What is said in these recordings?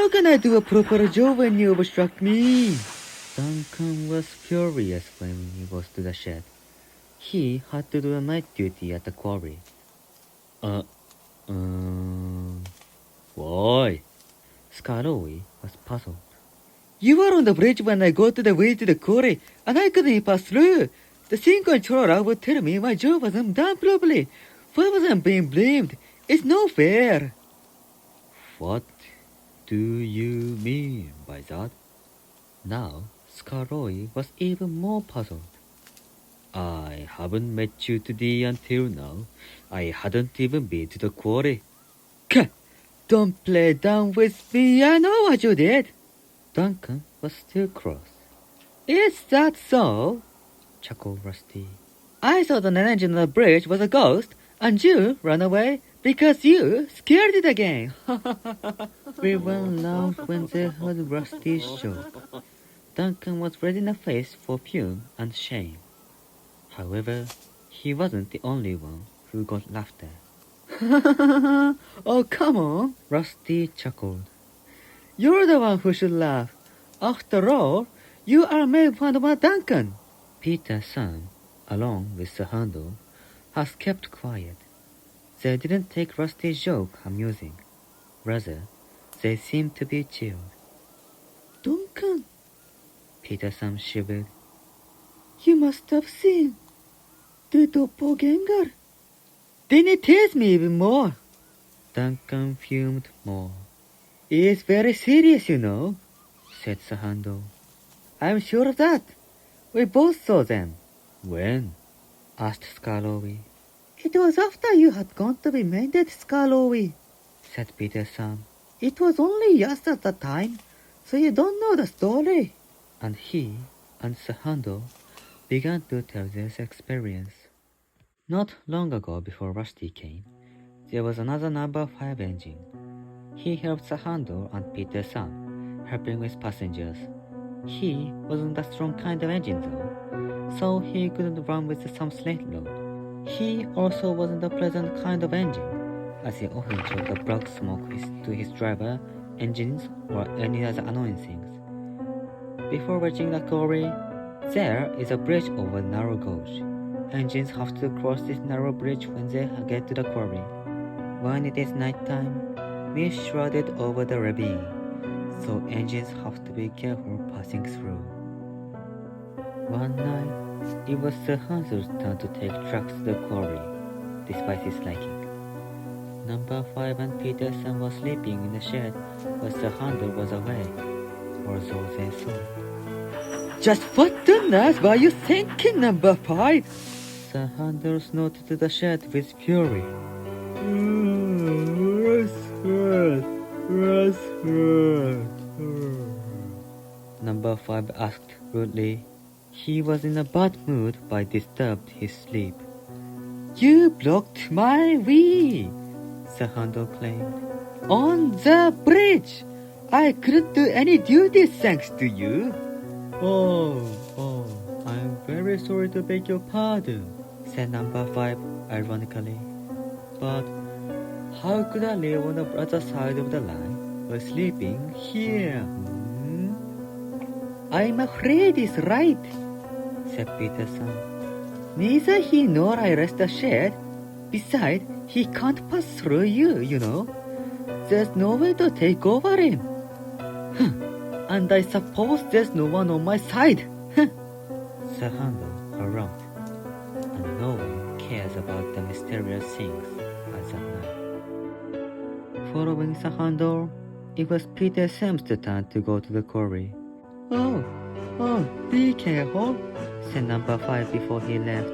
How can I do a proper job when you obstruct me? Duncan was furious when he was to the shed. He had to do a night duty at the quarry. Why? Skarloey was puzzled. You were on the bridge when I got to the way to the quarry, and I couldn't pass through. The thing controller would tell me my job wasn't done properly. Why was I being blamed? It's not fair. What do you mean by that? Now, Skarloey was even more puzzled. I haven't met you today until now. I hadn't even been to the quarry. Don't play dumb with me, I know what you did. Duncan was still cross. Is that so? Chuckled Rusty. I thought an engine on the bridge was a ghost, and you ran away because you scared it again. Everyone laughed when they heard Rusty's joke. Duncan was red in the face for fume and shame. However, he wasn't the only one who got laughed at. Oh, come on, Rusty chuckled. You're the one who should laugh. After all, you are made fun of Duncan. Peter Sam, along with the Handel, has kept quiet. They didn't take Rusty's joke amusing. Rather, they seemed to be chilled. Duncan, Peter Sam shivered. You must have seen the Doppelgänger. Then it tears me even more. Duncan fumed more. It's very serious, you know, said the Handel. I'm sure of that. We both saw them. When? Asked Skarloey. It was after you had gone to be mended, Skarloey, said Peter Sam. It was only just at the time, so you don't know the story. And he and the Handel began to tell their experience. Not long ago, before Rusty came, there was another number 5 engine. He helped the Handel and Peter Sam, helping with passengers. He wasn't a strong kind of engine though, so he couldn't run with some slate load. He also wasn't a pleasant kind of engine, as he often showed the black smoke to his driver, engines, or any other annoying things. Before reaching the quarry, there is a bridge over a narrow gauge. Engines have to cross this narrow bridge when they get to the quarry. When it is nighttime, mist shrouded over the ravine, so engines have to be careful passing through. One night, it was the Handel's turn to take trucks to the quarry, despite his liking. Number 5 and Peter Sam was sleeping in the shed, but the Handel was away, or so they thought. Just what on earth were you thinking, Number 5? The Handel snorted to the shed with fury. Number 5 asked rudely. He was in a bad mood but disturbed his sleep. You blocked my way, the Handel claimed. On the bridge! I couldn't do any duties thanks to you. I'm very sorry to beg your pardon, said Number 5 ironically. But how could I live on the other side of the line while sleeping here? I'm afraid he's right, said Peter Sam. Neither he nor I rest the shed. Besides, he can't pass through you, you know. There's no way to take over him. And I suppose there's no one on my side. The Handel around, and no one cares about the mysterious things as of now. Following the Handel, it was Peter Sam's turn to go to the quarry. Oh, be careful, said Number 5 before he left.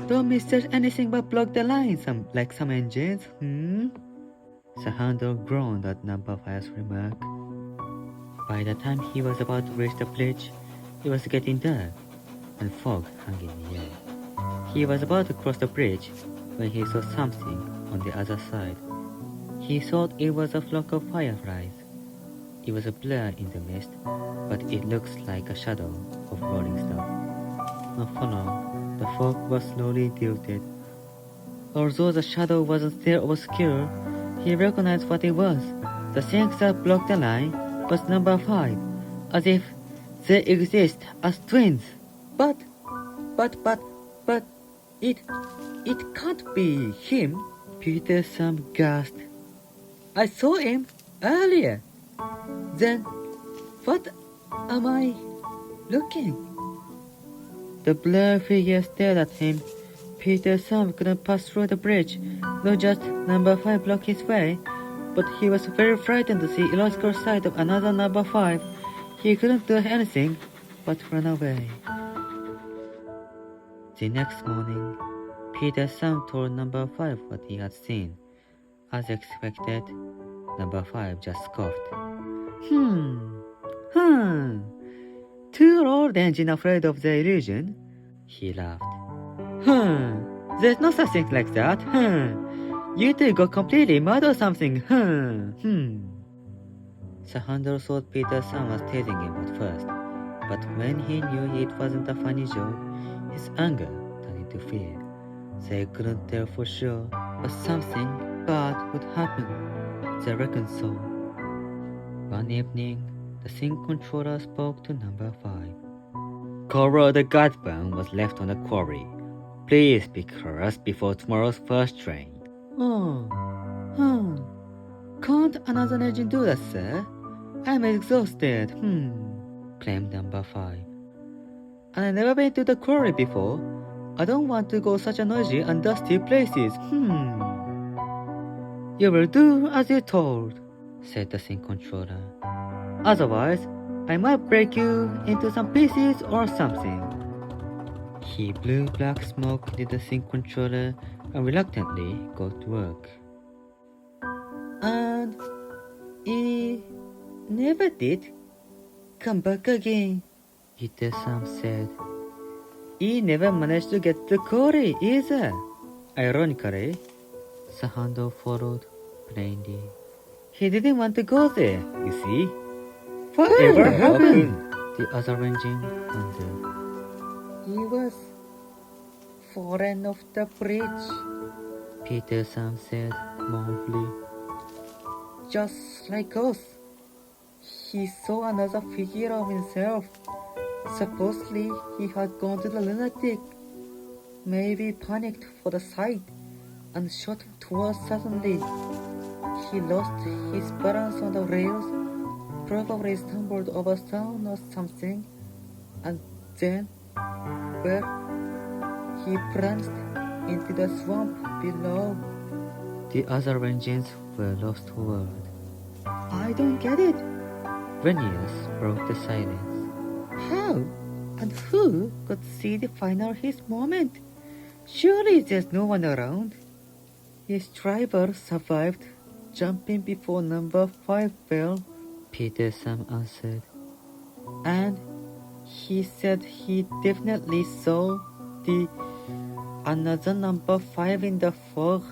Don't misjudge anything but block the line like some engines, The Handel groaned at Number 5's remark. By the time he was about to reach the bridge, it was getting dark, and fog hung in the air. He was about to cross the bridge when he saw something on the other side. He thought it was a flock of fireflies. It was a blur in the mist, but it looks like a shadow of rolling stuff. Not for long, the fog was slowly diluted. Although the shadow wasn't still obscure, he recognized what it was. The things that blocked the line was number 5, as if they exist as twins. But, it can't be him, Peter Sam gasped. I saw him earlier. Then, what am I looking? The blurred figure stared at him. Peter Sam couldn't pass through the bridge, not just number 5 blocked his way, but he was very frightened to see illogical sight of another number 5. He couldn't do anything but run away. The next morning, Peter Sam told number 5 what he had seen. As expected, number 5 just scoffed. Too old engine afraid of the illusion? He laughed. There's no such thing like that. You two got completely mad or something. The Handel thought Peter Sam was teasing him at first, but when he knew it wasn't a funny joke, his anger turned into fear. They couldn't tell for sure, but something bad would happen. They reckoned so. One evening, the sync controller spoke to number 5. Coral the Godbound was left on the quarry. Please pick her up before tomorrow's first train. Can't another agent do that, sir? I'm exhausted, claimed number 5. I've never been to the quarry before. I don't want to go such a noisy and dusty places, You will do as you're told, said the sync controller. Otherwise, I might break you into some pieces or something. He blew black smoke into the sync controller and reluctantly got to work. And he never did come back again, Peter Sam said. He never managed to get the quarry either. Ironically, the Handel followed plainly. He didn't want to go there, you see. Whatever happened? The other engine wondered. He was fallen off the bridge, Peter Sam said mournfully. Just like us. He saw another figure of himself. Supposedly he had gone to the lunatic, maybe panicked for the sight, and shot towards suddenly. He lost his balance on the rails, probably stumbled over stone or something, and then, well, he plunged into the swamp below. The other engines were lost for word. I don't get it. Renius broke the silence. How and who could see the final his moment? Surely there's no one around. His driver survived, jumping before number 5 fell, Peter Sam answered. And he said he definitely saw the another number 5 in the fog.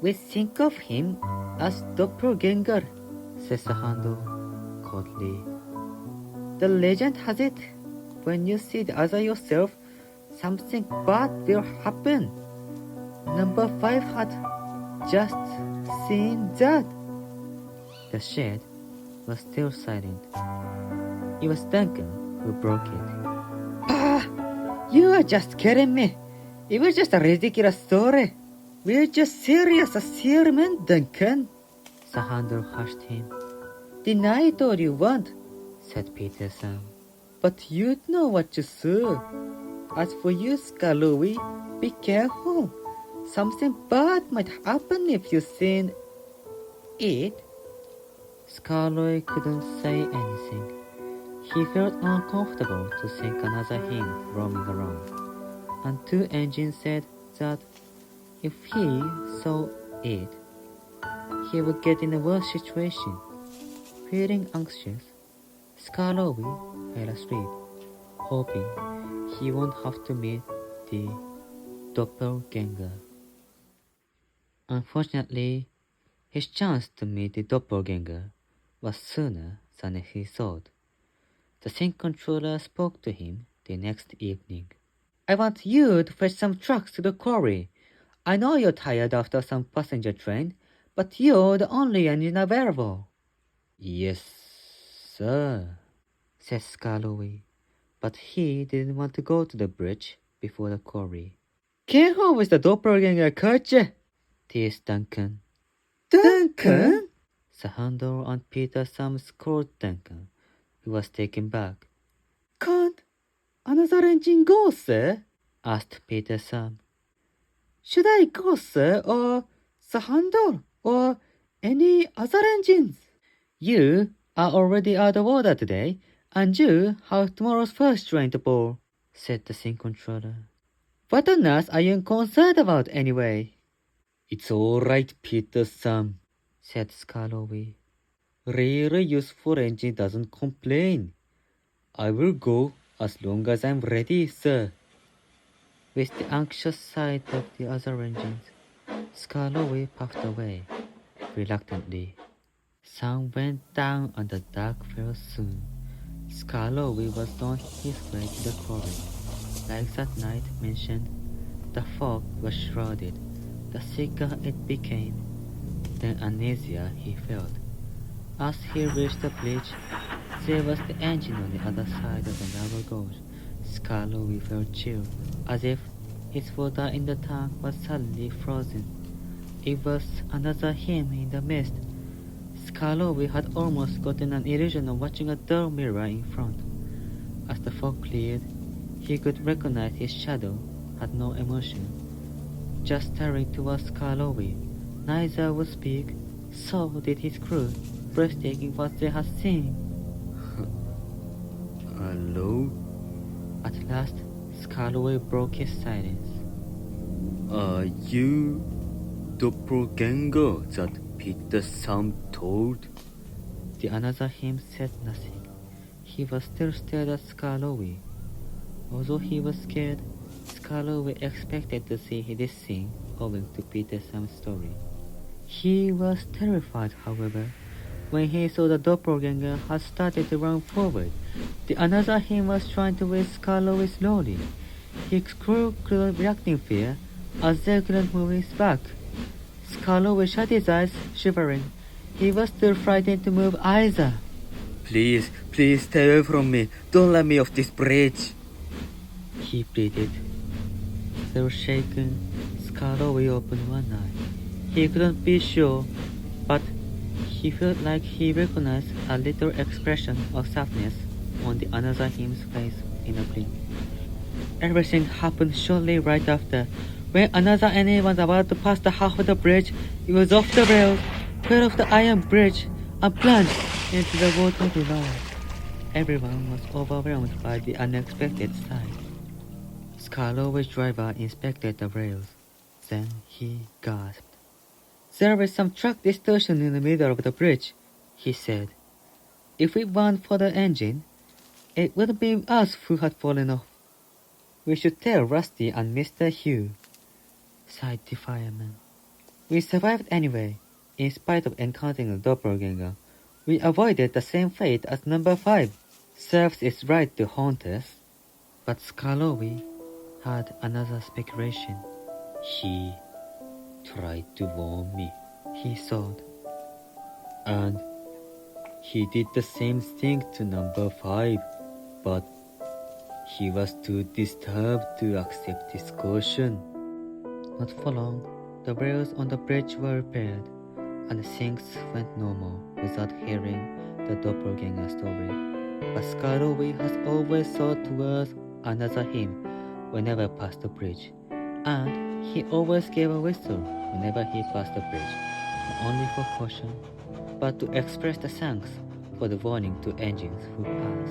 We think of him as Doppelgänger, says the Handel coldly. The legend has it, when you see the other yourself, something bad will happen. Number 5 had just seen that. The shed was still silent. It was Duncan who broke it. You are just kidding me. It was just a ridiculous story. We're just serious as men, Duncan. The Handel hushed him. Deny it all you want, said Peter Sam. But you'd know what you saw. As for you, Skarloey, be careful. Something bad might happen if you seen it. Skarloey couldn't say anything. He felt uncomfortable to think another him roaming around. And 2 engines said that if he saw it, he would get in a worse situation. Feeling anxious, Skarloey fell asleep, hoping he won't have to meet the Doppelgänger. Unfortunately, his chance to meet the Doppelgänger was sooner than he thought. The sync controller spoke to him the next evening. I want you to fetch some trucks to the quarry. I know you're tired after some passenger train, but you're the only engine available. Yes, sir, said Skarloey, but he didn't want to go to the bridge before the quarry. Came home with the Doppelgänger culture, teased Duncan. Duncan? The Handel and Peter Sam scolded Duncan, who was taken back. Can't another engine go, sir? Asked Peter Sam. Should I go, sir, or the Handel, or any other engines? You are already out of order today, and you have tomorrow's first train to board, said the sync controller. What on earth are you concerned about anyway? It's all right, Peter Sam, said Skarloey. Really useful engine doesn't complain. I will go as long as I'm ready, sir. With the anxious sight of the other engines, Skarloey puffed away, reluctantly. Sun went down and the dark fell soon. Skarloey was on his way to the quarry. Like that night mentioned, the fog was shrouded. The thicker it became, the uneasier he felt. As he reached the bridge, there was the engine on the other side of the narrow gauge. Skarloey felt chill, as if his water in the tank was suddenly frozen. It was another him in the mist. Skarloey had almost gotten an illusion of watching a dull mirror in front. As the fog cleared, he could recognize his shadow had no emotion, just staring towards Skarloey. Neither would speak, so did his crew, breathtaking what they had seen. Hello? At last, Skarloey broke his silence. Are you Doppelgänger that Peter Sam told? The another him said nothing. He was still stared at Skarloey. Although he was scared, Skarloey expected to see this scene owing to Peter Sam's story. He was terrified, however, when he saw the Doppelgänger had started to run forward. The another him was trying to raise Skarloey slowly. His crew couldn't react in fear, as they couldn't move his back. Skarloey shut his eyes, shivering. He was too frightened to move either. Please stay away from me. Don't let me off this bridge, he pleaded. Still shaken, Skarloey opened one eye. He couldn't be sure, but he felt like he recognized a little expression of sadness on the another him's face in a blink. Everything happened shortly right after. When another enemy was about to pass the half of the bridge, it was off the rails, fell off the iron bridge, and plunged into the water below. Everyone was overwhelmed by the unexpected sight. Skarloey's driver inspected the rails. Then he gasped. There was some track distortion in the middle of the bridge, he said. If it weren't for the engine, it wouldn't be us who had fallen off. We should tell Rusty and Mr. Hugh, sighed the fireman. We survived anyway. In spite of encountering a doppelganger, we avoided the same fate as number 5. Serves its right to haunt us. But Skarloey had another speculation. He tried to warn me, he thought. And he did the same thing to number 5, but he was too disturbed to accept his caution. Not for long, the rails on the bridge were repaired, and things went normal without hearing the doppelganger story. But Skarloey has always thought towards another him whenever passed the bridge, and he always gave a whistle whenever he passed the bridge, not only for caution, but to express the thanks for the warning to engines who pass.